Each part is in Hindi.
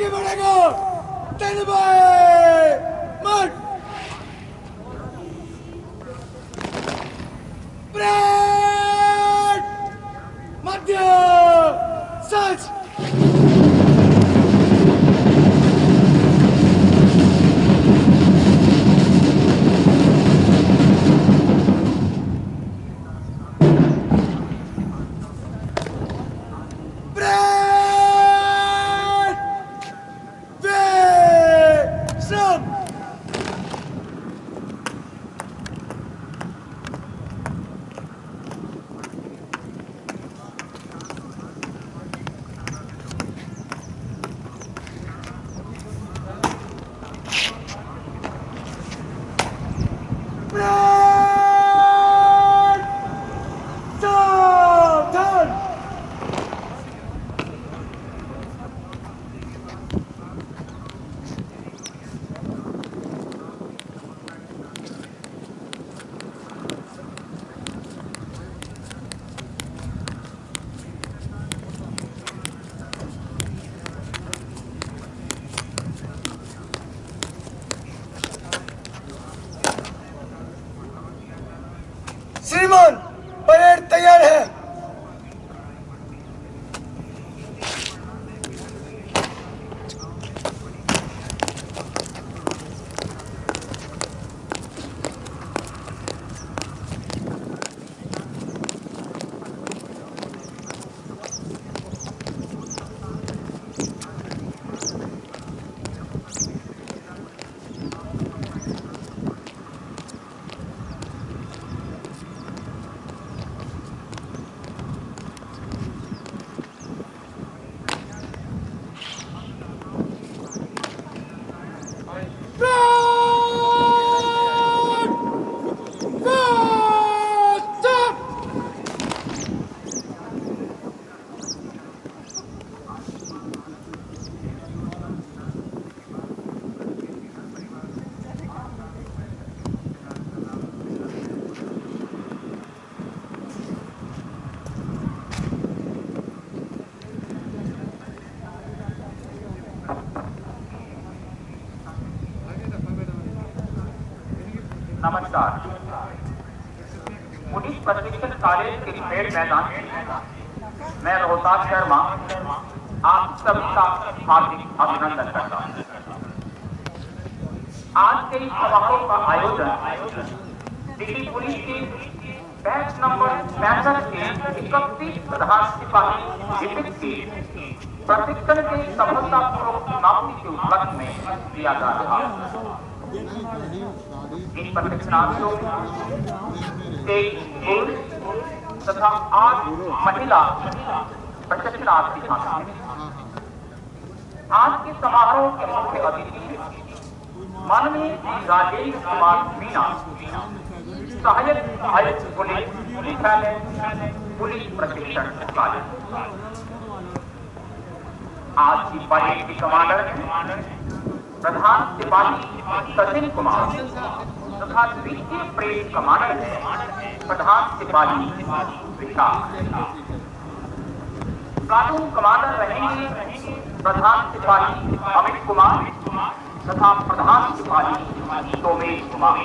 आगे बढ़ेगा। Stand by March. ब्रेक मध्य सच। श्रीमान, परेड तैयार है। नमस्कार। पुलिस प्रशिक्षण कॉलेज के खेल मैदान मैं रोहतास शर्मा आप सभी का हार्दिक अभिनंदन करता हूँ। आज के इस समारोह का आयोजन दिल्ली पुलिस की बैच नंबर 65 के 31 प्रधान सिपाही लिपिक के प्रशिक्षण के सफलतापूर्वक समाप्ति के उपलक्ष्य में किया जा रहा है। इन प्रशिक्षणार्थियों एक पुरुष तथा 8 महिला प्रशिक्षणार्थी शामिल हैं। आज के समारोह के मुख्य अतिथि माननीय राजेंद्र कुमार मीना, सहायक आयुक्त पुलिस मुख्यालय, पुलिस प्रशिक्षण कॉलेज। आज की परेड की कमांडर प्रधान सिपाही सचिन कुमार तथा द्वितीय परेड कमांडर प्रधान सिपाही विशाख। प्लाटून कमांडर रहेंगे प्रधान सिपाही अमित कुमार तथा प्रधान सिपाही सोमेश कुमार।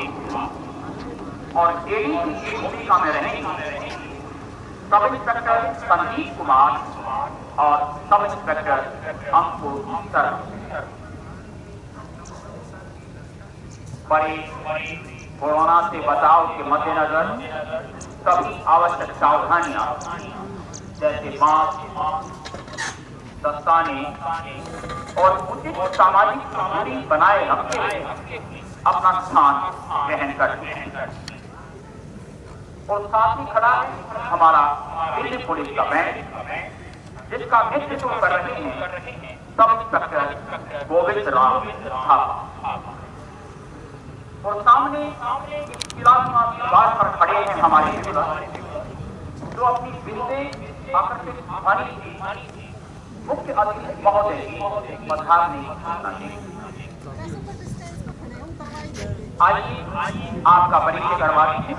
और एडीसी की भूमिका में रहेंगे सब इंस्पेक्टर संदीप कुमार और सब इंस्पेक्टर अंकुर सर। कोरोना से बचाव के मद्देनजर सभी आवश्यक सावधानियां जैसे मास्क, दस्ताने और उचित सामाजिक दूरी बनाए रखते हुए अपना स्थान ग्रहण करते। और साथ ही खड़ा है हमारा दिल्ली पुलिस का बैंड, जिसका नेतृत्व कर रहे हैं सब इंस्पेक्टर गोविंद राम थापा। और सामने दीवार पर खड़े हैं हमारे जो अपनी बिंदे आकर्षित ध्वनि मुख्य अतिथि महोदय की पधारने की। आइए आपका परिचय करवाते हैं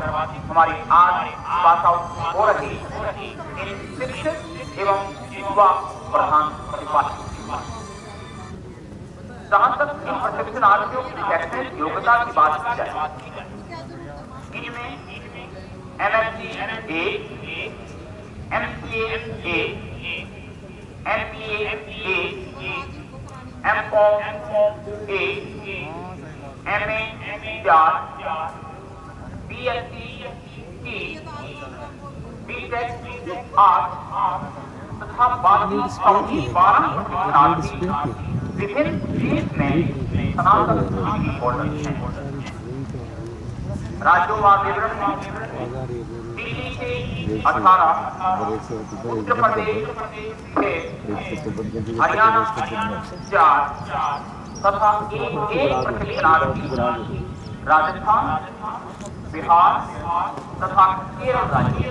हमारी आज पास आउट हो रही शिक्षक एवं युवा प्रधान सिपाही। जहां तक इन प्रशिक्षणार्थियों की शैक्षणिक योग्यता की बात की जाए, इनमें MSc A, MCA A, MBA A, MCOM A, MA 4, BSc C, BTech 8 तथा बाकी 12 प्रशिक्षणार्थी विभिन्न फील्ड में स्नातक डिग्री होल्डर हैं। राज्यों व विवरण में दिल्ली से 18, उत्तर प्रदेश 6, हरियाणा 4 तथा एक प्रशिक्षणार्थी राजस्थान, बिहार तथा केरल राज्य।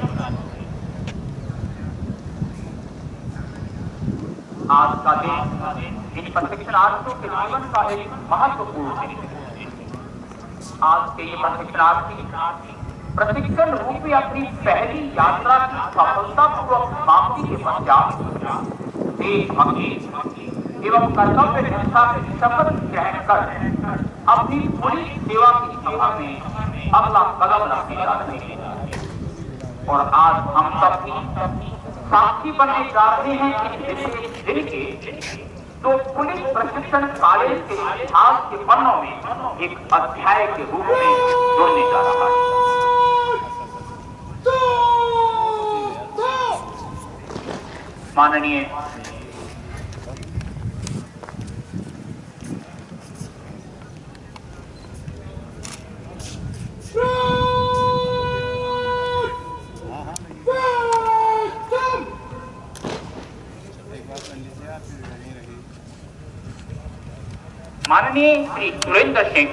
आज का दिन इन प्रशिक्षणार्थियों के जीवन का एक महत्वपूर्ण दिन है। आज के ये प्रशिक्षणार्थी प्रशिक्षण रूपी अपनी पहली यात्रा की सफलतापूर्वक समाप्ति के पश्चात देशभक्ति एवं कर्तव्य निष्ठा की शपथ ग्रहण कर अपनी पूरी सेवा की सभा में अगला कदम रखने जा रहे हैं। और आज हम सब भी साक्षी बनने जा रहे हैं इस विशेष दिन के, तो पुलिस प्रशिक्षण कॉलेज के इतिहास के पन्नों में एक अध्याय के रूप में जुड़ने जा रहा है। माननीय माननीय श्री सुरेंद्र सिंह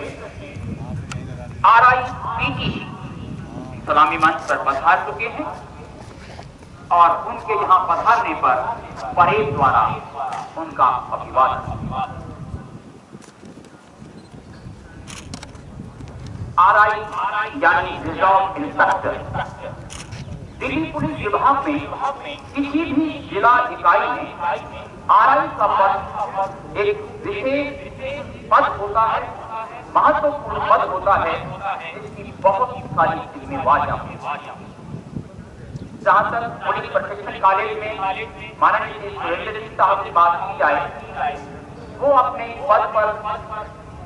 RIPT सलामी मंच पर पधार चुके हैं और उनके यहाँ पधारने पर परेड द्वारा उनका अभिवादन। RI यानी रिजर्व इंस्पेक्टर दिल्ली पुलिस विभाग में किसी भी जिला इकाई में RI का पद एक विशेष पद होता है, महत्वपूर्ण पद होता है, इसकी बहुत सारी जिम्मेवारियां। जहां तक पुलिस प्रशिक्षण कॉलेज में माननीय श्री सुरेंद्र सिंह साहब की बात की जाए, वो अपने पद पर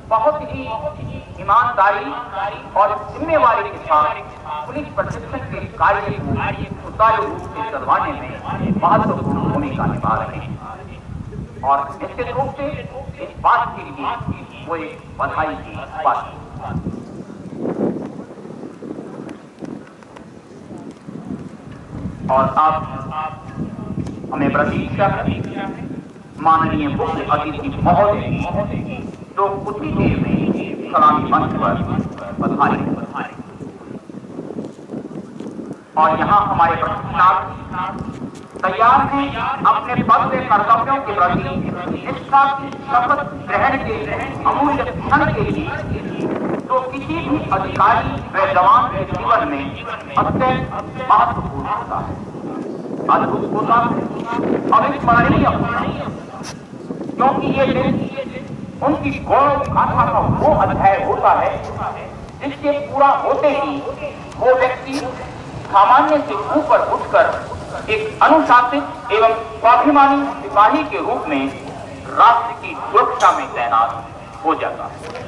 बहुत ही ईमानदारी और जिम्मेवारी के साथ पुलिस प्रशिक्षण के कार्य को सुचारू रूप से चलवाने में महत्वपूर्ण भूमिका निभा रहे हैं। और निश्चित रूप से इस बात के लिए वो एक बधाई की बात। और अब हमें प्रतीक्षा है माननीय मुख्य अतिथि महोदय जो कुछ ही देर में सलामी मंच पर पधारेंगे। और यहाँ हमारे प्रशिक्षणार्थी तैयार हैं अपने पद के कर्तव्यों के प्रति निष्ठा की शपथ ग्रहण के अमूल्य क्षण के लिए, जो किसी भी अधिकारी व जवान के जीवन में अत्यंत महत्वपूर्ण होता है, अद्भुत होता है, अविस्मरणीय होता है, क्योंकि ये दिन उनकी गौरव गाथा का वो अध्याय होता है जिसके पूरा होते ही वो व्यक्ति सामान्य से ऊपर उठकर एक अनुशासित एवं स्वाभिमानी सिपाही के रूप में राष्ट्र की सुरक्षा में तैनात हो जाता है।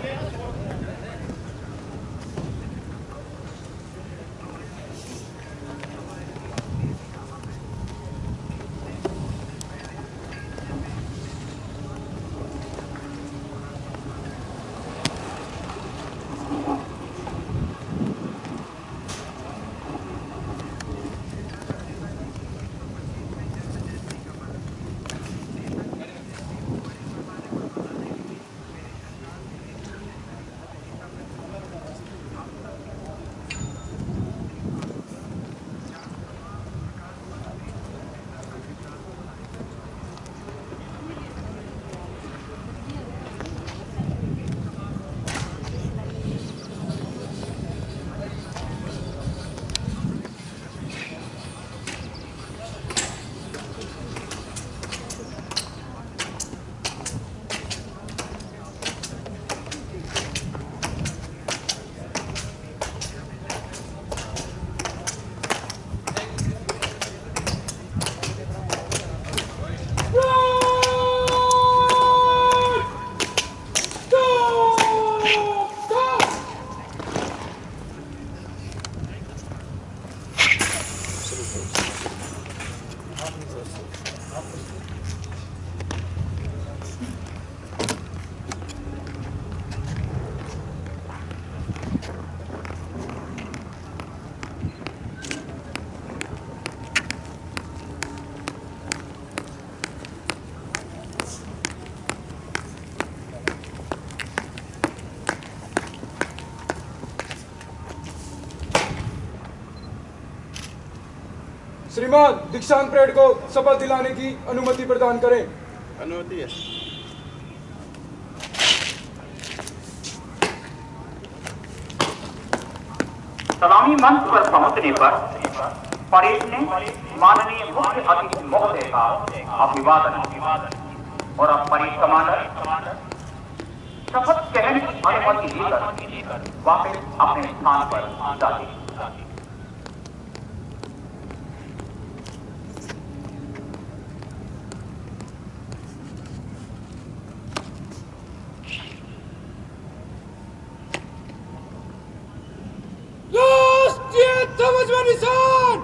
श्रीमान दीक्षांत परेड को शपथ दिलाने की अनुमति प्रदान करें। अनुमति है। सलामी मंच पर पहुंचने पर परेड ने माननीय मुख्य अतिथि महोदय का अभिवादन और अब परेड कमांडर शपथ ग्रहण की अनुमति लेकर वापस अपने स्थान पर जाते। राष्ट्रीय ध्वज व निशान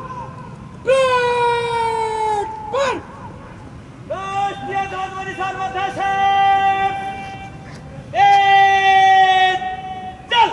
परेड पर। राष्ट्रीय ध्वज व निशान मध्य से चल।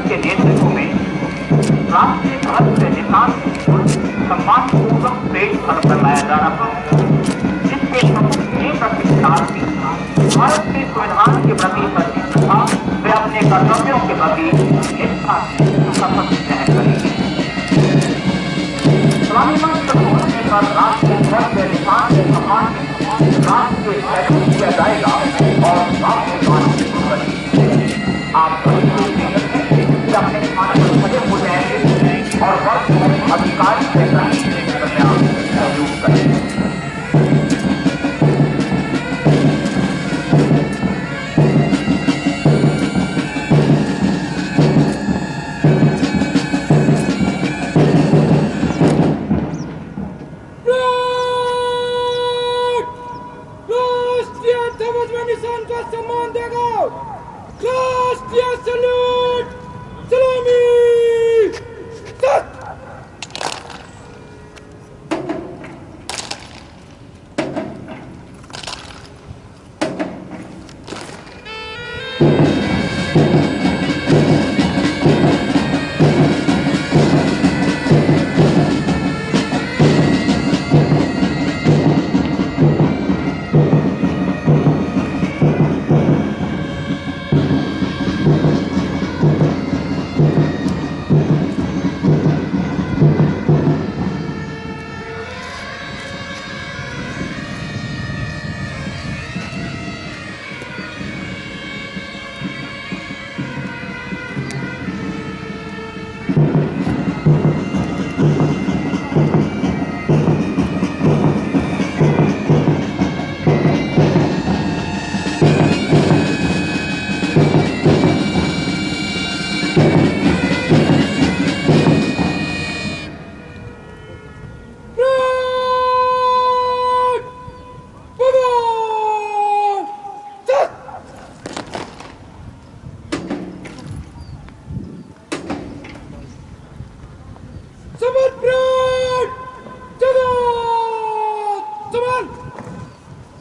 के नेतृत्व में राष्ट्रीय ध्वज के निशान सम्मान पूर्वक परेड स्थल पर लाया जा रहा है, जिसके प्रमुख प्रतिष्ठार्थी भारत के संविधान के प्रति प्रतिष्ठा वे अपने कर्तव्यों के प्रति निष्ठा से शपथ ग्रहण करेंगे। सलामी मंच पर पहुंचने पर राष्ट्रीय ध्वज के निशान के सम्मान में राष्ट्रीय सैल्यूट किया जाएगा और राष्ट्रीय आप अपने स्थान पर खड़े हो जाएंगे और वर्ष अधिकारी से सहयोग करेंगे। राष्ट्रीय ध्वज व निशान का सम्मान देगा। राष्ट्रीय सैल्यूट सलामी सत।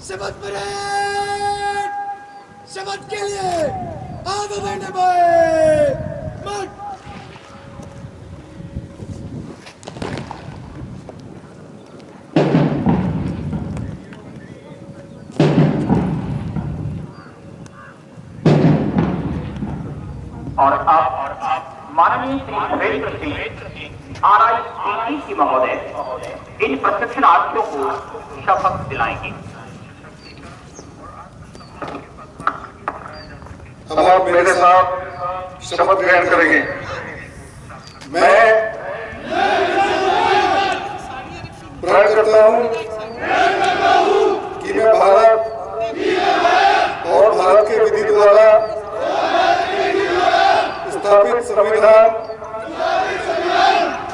शपथ परेड शपथ के लिए आगे बढ़ने भाई मत। और अब माननीय श्री सुरेंद्र सिंह RICC महोदय इन प्रशिक्षणार्थियों को शपथ दिलाएंगे। अब आप मेरे साथ शपथ ग्रहण करेंगे। मैं प्रण करता हूं कि मैं भारत और भारत के विधि द्वारा स्थापित संविधान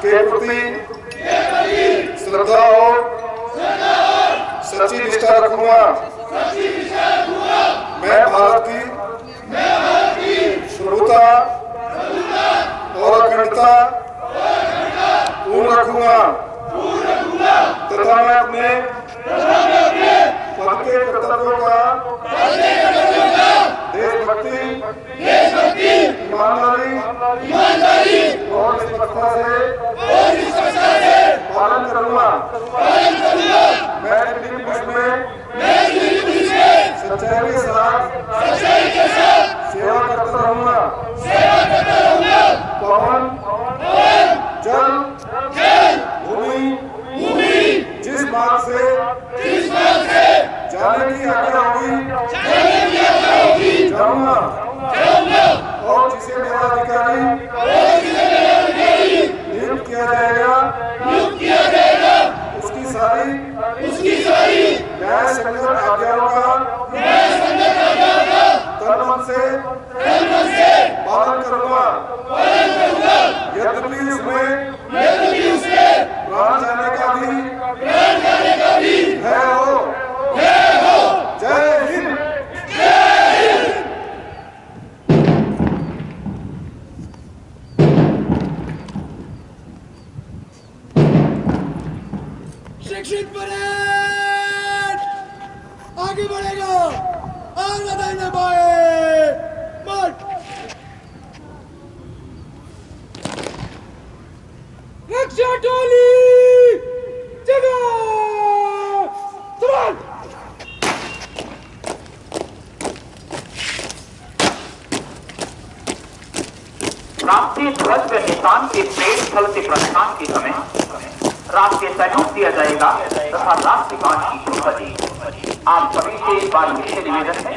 के प्रति श्रद्धा और सच्ची निष्ठा रखूंगा। मैं भारत की प्रभुता तथा मैं अपने पद के कर्तव्यों का देशभक्ति, ईमानदारी और निष्पक्षता से पालन करूंगा। मैं दिल्ली पुलिस में सच्चाई के साथ सेवा करता रहूंगा। पवन, जल, भूमि जिस मार्ग से जाने की आज्ञा होगी जाऊंगा और जिसे मेरा अधिकारी नियुक्त किया जाएगा उसकी सारी न्याय संगत आज्ञाओं का तन मन से पालन करूंगा। यद्यपि उसमें प्राण जाने का भी है हो। जय हिंद। शिक्षित परेड आगे बढ़ेगा और दाहिने बाएं मार्च। रक्षा टोली जगह सवाल। राष्ट्रीय ध्वज व निशान के परेड स्थल से प्रस्थान के समय राष्ट्रीय सैल्यूट दिया जाएगा तथा राष्ट्रगान की धुन बजेगी। आप सभी से एक बार मुझसे निवेदन है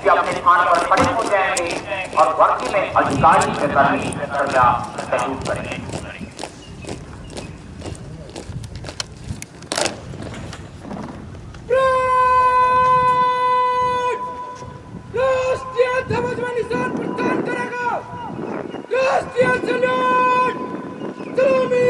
कि अपने स्थान पर खड़े हो जाएंगे और वर्दी में अधिकारी कर्मी कृपया सैल्यूट करेंगे। राष्ट्रीय ध्वज व निशान प्रदान करेगा। राष्ट्रीय सैल्यूट सलामी।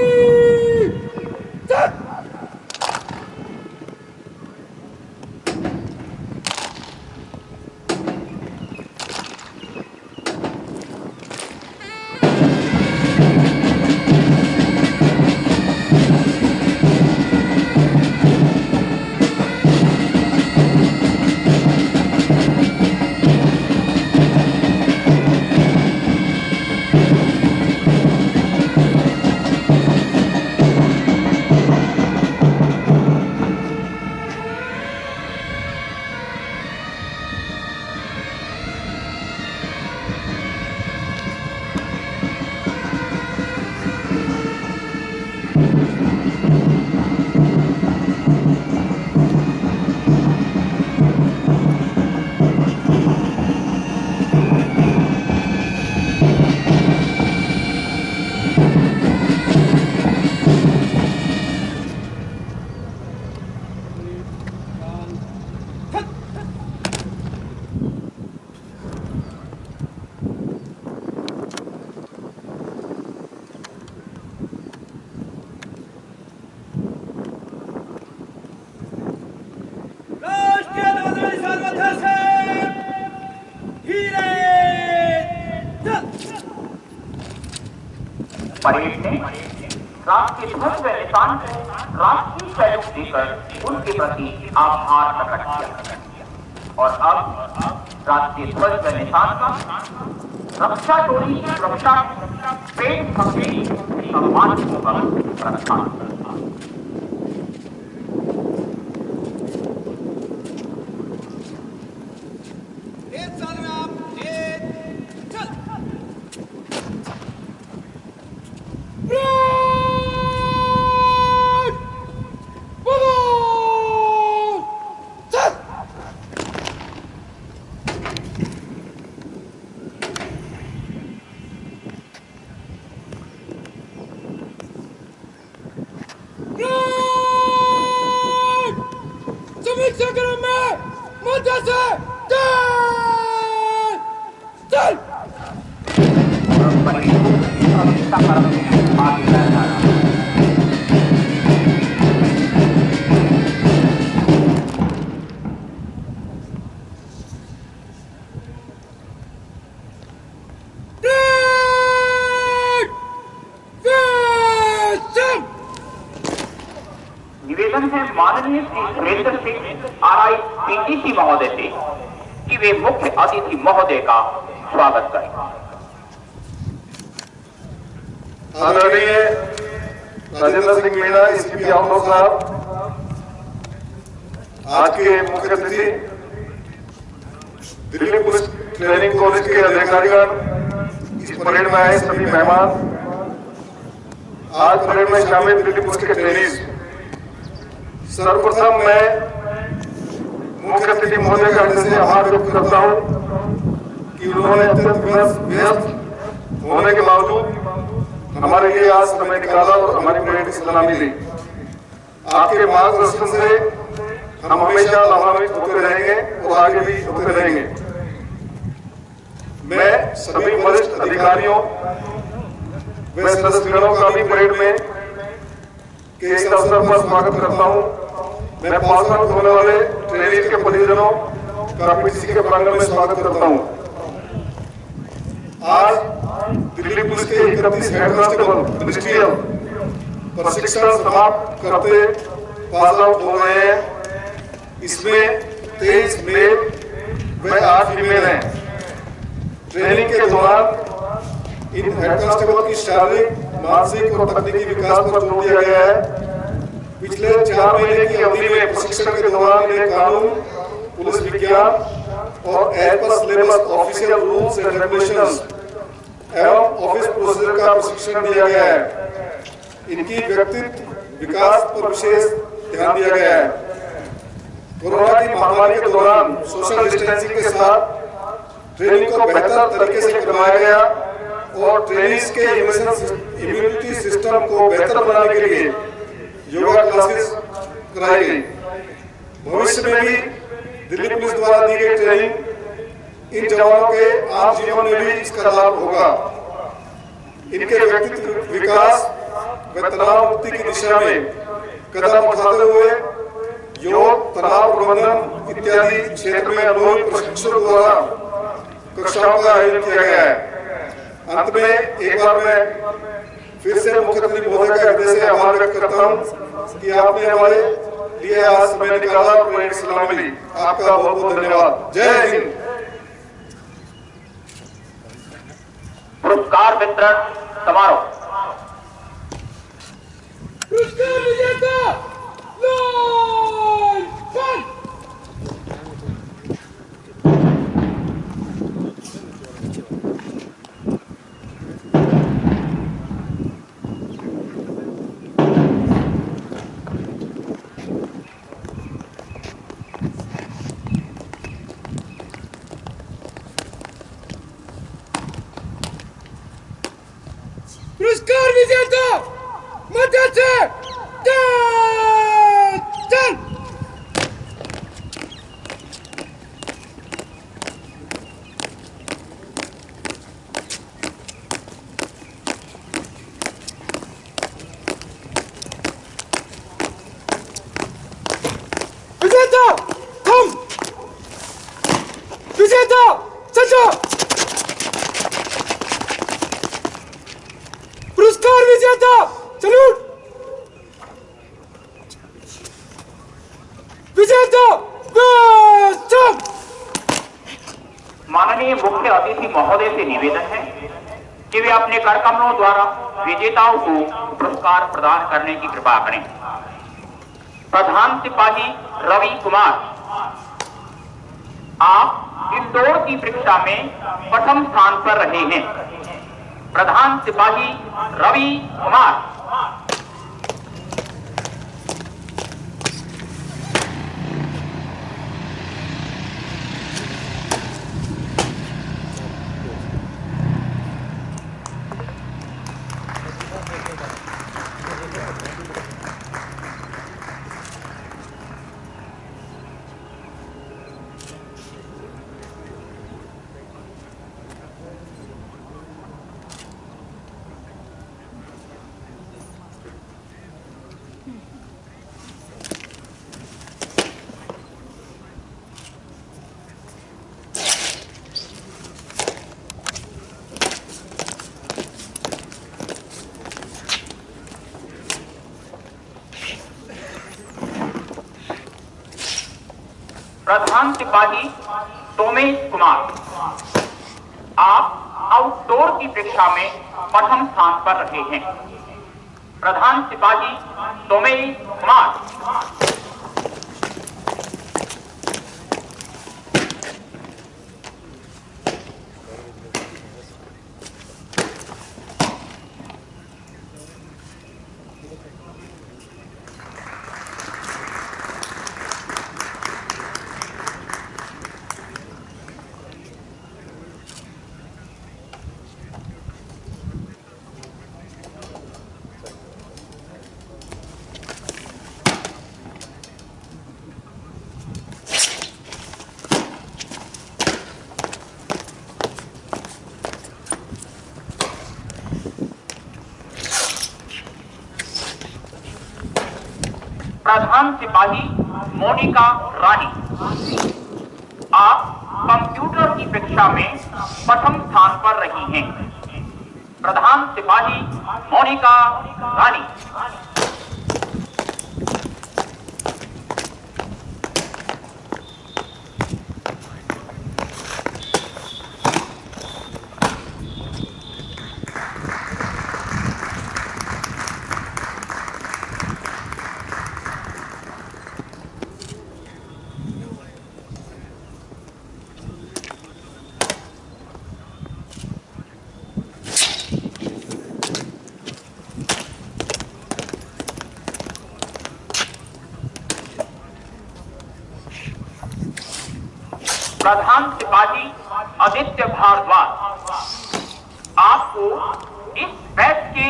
परेड ने राष्ट्रीय ध्वज व निशान को राष्ट्रीय सैल्यूट देकर उनके प्रति आभार प्रकट किया और अब राष्ट्रीय ध्वज व निशान का रक्षा टोली की सुरक्षा परेड भक्ति सम्मानपूर्वक प्रस्थान। निवेदन है माननीय श्री सुरेंद्र सिंह RI PTC महोदय से कि वे मुख्य अतिथि महोदय का स्वागत करें। आदरणीय राजेंद्र सिंह मीणा SPP आउटडोर साहब, आज के मुख्य अतिथि दिल्ली पुलिस ट्रेनिंग कॉलेज के अधिकारीगण, इस परेड में आए सभी मेहमान, आज परेड में शामिल दिल्ली पुलिस के ट्रेनीज। सर्वप्रथम मैं मुख्य अतिथि महोदय का हृदय से आभार व्यक्त करता हूं कि उन्होंने अत्यंत व्यस्त होने के बावजूद हमारे लिए आज समय निकाला और हमारी परेड की सलामी ली। आपके मार्गदर्शन से हम हमेशा लाभान्वित होते रहेंगे और आगे भी होते रहेंगे। मैं सभी वरिष्ठ अधिकारियों व सदस्यगणों का भी परेड में के इस अवसर पर स्वागत करता हूं। मैं पास आउट होने वाले ट्रेनीज के परिजनों का PTC के प्रांगण में स्वागत करता हूं। आज दिल्ली पुलिस के 31 हेड कांस्टेबल मिनिस्ट्रियल प्रशिक्षण समाप्त करते पास आउट हो रहे हैं। इसमें 23 मेल व 8 फीमेल हैं। ट्रेनिंग के दौरान इन हेड कांस्टेबल की शारीरिक, मानसिक और तकनीकी विकास पर जोर दिया गया है। पिछले 4 महीने की अवधि में प्रशिक्षण के दौरान इन्हें कानून, पुलिस विज्ञान और एज पर syllabus official rules and regulations एवं ऑफिस प्रोसीजर का प्रशिक्षण दिया गया है। इनकी व्यक्तित्व विकास पर विशेष ध्यान दिया गया है। कोरोना की महामारी के दौरान सोशल डिस्टेंसिंग के साथ ट्रेनिंग को बेहतर तरीके से करवाया गया और ट्रेनिंग्स के इम्यूनिटी सिस्टम को बेहतर बनाने के लिए योगा क्लासेस कराई गई। भविष्य में भी दिल्ली पुलिस द्वारा दी गई ट्रेनिंग इन जवानों के आम जीवन में भी इसका लाभ होगा। इनके व्यक्तित्व विकास व तनाव मुक्ति की दिशा में कदम उठाते हुए योग, तनाव प्रबंधन इत्यादि क्षेत्र में अनुभवी प्रशिक्षकों द्वारा कक्षाओं का आयोजन किया गया है। अंत में एक बार मैं फिर से मुख्य अतिथि महोदय का हृदय से आभार व्यक्त करता हूं कि आपने हमारे लिए आज समय निकाला और परेड की सलामी ली। आपका बहुत बहुत धन्यवाद। जय हिंद। पुरस्कार वितरण समारोह। पुरस्कार विजेता लाल फन। पुरस्कार विजेता मध्य से चल। विजेता थम। विजेता सजा। पुरस्कार विजेता सैल्यूट। विजेता माननीय मुख्य अतिथि महोदय से निवेदन है कि वे अपने करकमलों द्वारा विजेताओं को पुरस्कार प्रदान करने की कृपा करें। प्रधान सिपाही रवि कुमार, आप इंदौर की परीक्षा में प्रथम स्थान पर रहे हैं। प्रधान सिपाही रवि कुमार। प्रधान सिपाही तोमेश कुमार, आप आउटडोर की परीक्षा में प्रथम स्थान पर रहे हैं। प्रधान सिपाही तोमेश कुमार। प्रधान सिपाही मोनिका रानी, आप कंप्यूटर की परीक्षा में प्रथम स्थान पर रही हैं। प्रधान सिपाही मोनिका रानी। प्रधान सिपाही आदित्य भारद्वाज, आपको इस बैच के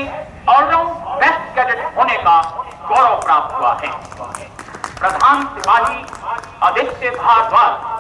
ऑलराउंड बेस्ट कैडेट होने का गौरव प्राप्त हुआ है। प्रधान सिपाही आदित्य भारद्वाज।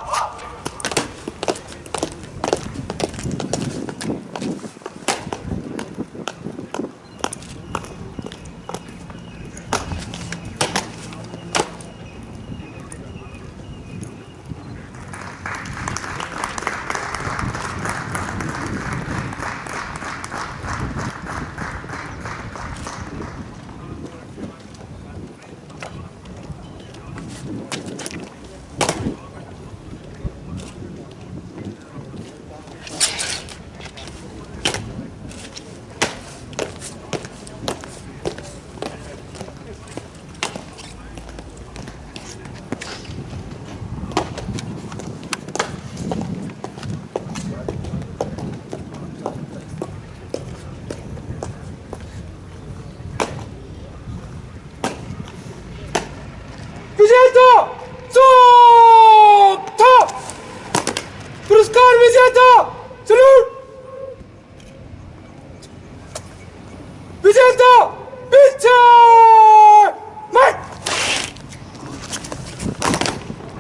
विजेता चौथा पुरस्कार विजेता सैल्यूट। विजेता पीछे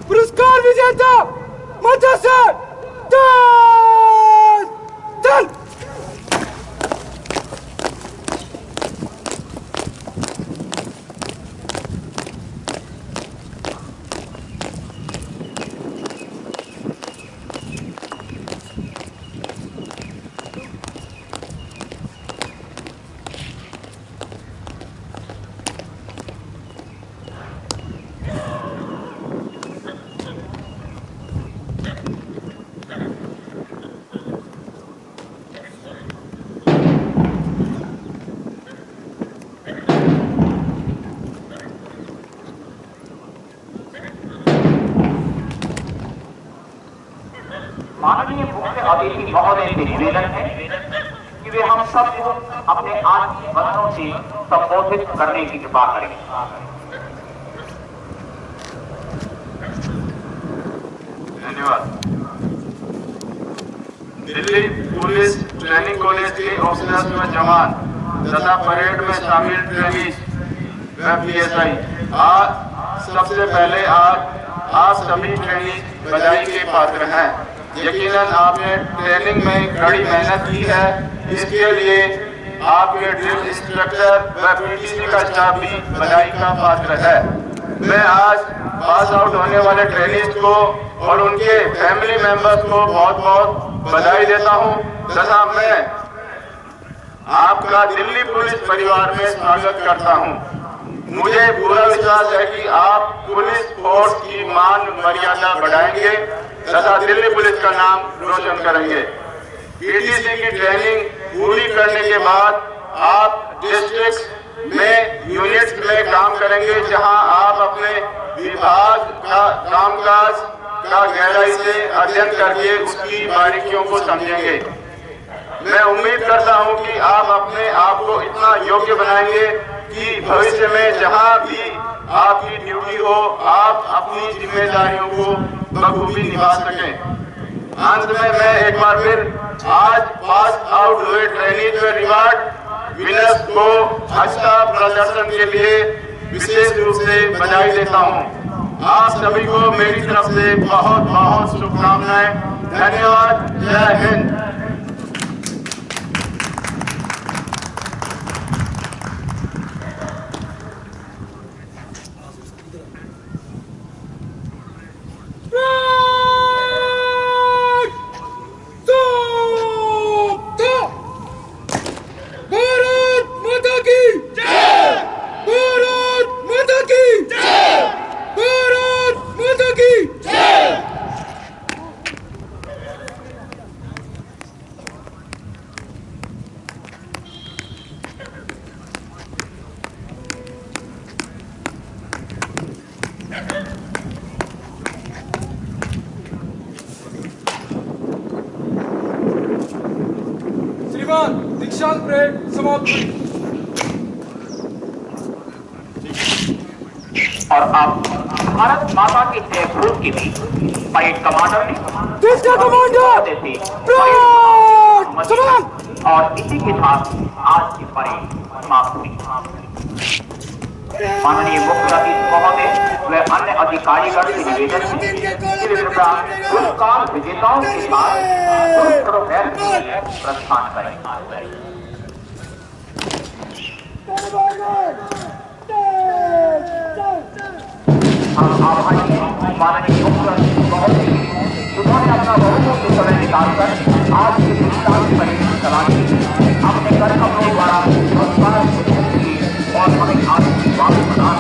पुरस्कार विजेता मध्य से चल। माननीय मुख्य अतिथि महोदय से निवेदन है कि वे हम सबको अपने आज के वचनों से संबोधित करने की कृपा करें। धन्यवाद। दिल्ली पुलिस ट्रेनिंग कॉलेज के ऑफिसर्स व जवान तथा परेड में शामिल ट्रेनीज व पीएसआई, आज सबसे पहले आप सभी ट्रेनीज बधाई के पात्र हैं। यकीनन आपने ट्रेनिंग में कड़ी मेहनत की है, इसके लिए आपके ड्रिल इंस्ट्रक्टर व पीटीसी का स्टाफ भी बधाई का पात्र है। मैं आज पास आउट होने वाले ट्रेनीज को और उनके फैमिली मेंबर्स को बहुत बहुत बधाई देता हूं तथा मैं आपका दिल्ली पुलिस परिवार में स्वागत करता हूं। मुझे पूरा विश्वास है कि आप पुलिस फोर्स की मान मर्यादा बढ़ाएंगे तथा दिल्ली पुलिस का नाम रोशन करेंगे। पीटीसी की ट्रेनिंग पूरी करने के बाद आप डिस्ट्रिक्ट में यूनिट्स में काम करेंगे, जहां आप अपने विभाग का कामकाज का गहराई से अध्ययन करके उसकी बारीकियों को समझेंगे। मैं उम्मीद करता हूं कि आप अपने आप को इतना योग्य बनाएंगे कि भविष्य में जहां भी आपकी ड्यूटी हो आप अपनी जिम्मेदारियों को बखूबी निभा सकें। अंत में मैं एक बार फिर आज पास आउट हुए ट्रेनीज व रिवार्ड विनर्स को अच्छा प्रदर्शन के लिए विशेष रूप से बधाई देता हूं। आप सभी को मेरी तरफ से बहुत बहुत शुभकामनाएं। धन्यवाद। जय हिंद। दीक्षांत परेड समाप्त हुई। और अब भारत माता की जय घोष के बीच परेड कमांडर ने और इसी के साथ आज की परेड समाप्त हुई। माननीय मुख्य अतिथि महोदय व अन्य अधिकारीगण से निवेदन है कि कृपया पुरस्कार विजेताओं के साथ प्रस्थान करें। हम आभारी हैं माननीय मुख्य अतिथि महोदय जिन्होंने अपना बहुमूल्य समय निकालकर आज के विशाल परेड चलाने अपने कर्तव्यों द्वारा और हमें आज वापस प्रदान